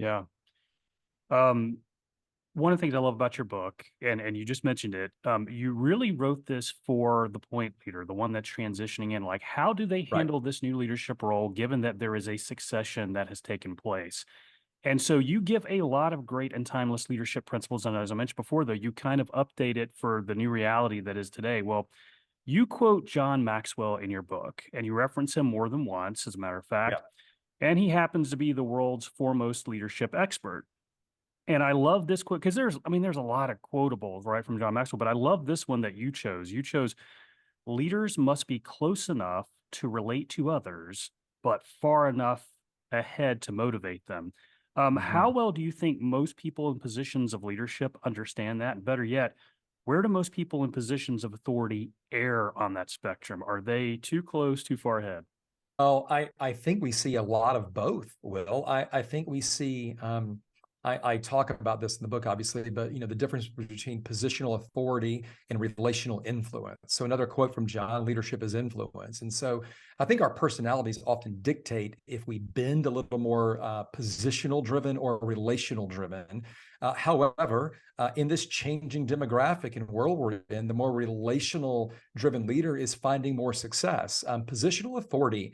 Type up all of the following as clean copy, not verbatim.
Yeah. Um, One of the things I love about your book, and you just mentioned it, you really wrote this for the point leader, the one that's transitioning in. Like, how do they Right. handle this new leadership role, given that there is a succession that has taken place? And so you give a lot of great and timeless leadership principles. And as I mentioned before, though, you kind of update it for the new reality that is today. Well, you quote John Maxwell in your book, and you reference him more than once, as a matter of fact. Yeah. And he happens to be the world's foremost leadership expert. And I love this quote because there's a lot of quotables, right, from John Maxwell, but I love this one that you chose. You chose leaders must be close enough to relate to others, but far enough ahead to motivate them. How Mhm. well do you think most people in positions of leadership understand that? And better yet, where do most people in positions of authority err on that spectrum? Are they too close, too far ahead? Oh, I think we see a lot of both, Will. I think we see, I talk about this in the book, obviously, but the difference between positional authority and relational influence. So another quote from John, leadership is influence. And so I think our personalities often dictate if we bend a little more positional driven or relational driven. However, in this changing demographic and world we're in, the more relational driven leader is finding more success. Positional authority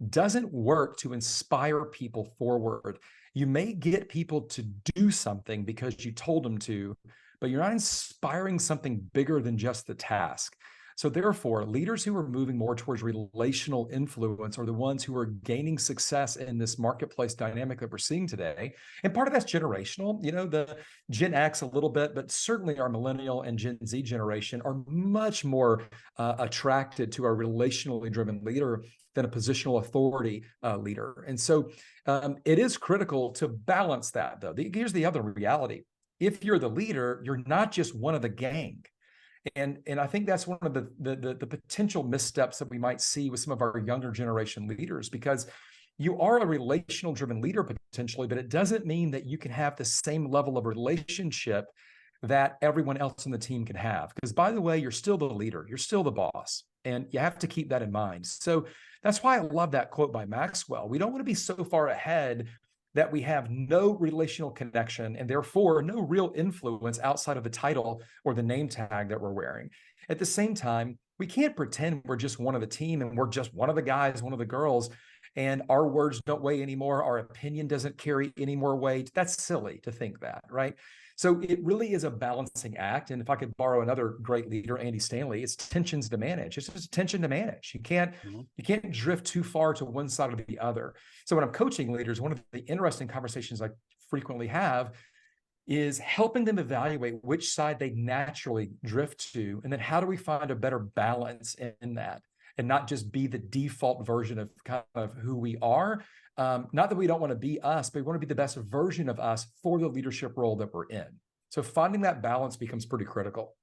doesn't work to inspire people forward. You may get people to do something because you told them to, but you're not inspiring something bigger than just the task. So, therefore, leaders who are moving more towards relational influence are the ones who are gaining success in this marketplace dynamic that we're seeing today. And part of that's generational. The Gen X a little bit, but certainly our millennial and Gen Z generation are much more attracted to a relationally driven leader than a positional authority leader. And so it is critical to balance that, though. Here's the other reality. If you're the leader, you're not just one of the gang. And I think that's one of the potential missteps that we might see with some of our younger generation leaders, because you are a relational driven leader potentially, but it doesn't mean that you can have the same level of relationship that everyone else on the team can have. Because by the way, you're still the leader, you're still the boss, and you have to keep that in mind. So that's why I love that quote by Maxwell. We don't want to be so far ahead that we have no relational connection and therefore no real influence outside of the title or the name tag that we're wearing. At the same time, we can't pretend we're just one of the team and we're just one of the guys, one of the girls, and our words don't weigh anymore. Our opinion doesn't carry any more weight. That's silly to think that, right? So it really is a balancing act. And if I could borrow another great leader, Andy Stanley, it's tensions to manage. It's just tension to manage. Mhm. You can't drift too far to one side or the other. So when I'm coaching leaders, one of the interesting conversations I frequently have is helping them evaluate which side they naturally drift to, and then how do we find a better balance in that, and not just be the default version of kind of who we are. Not that we don't want to be us, but we want to be the best version of us for the leadership role that we're in. So finding that balance becomes pretty critical.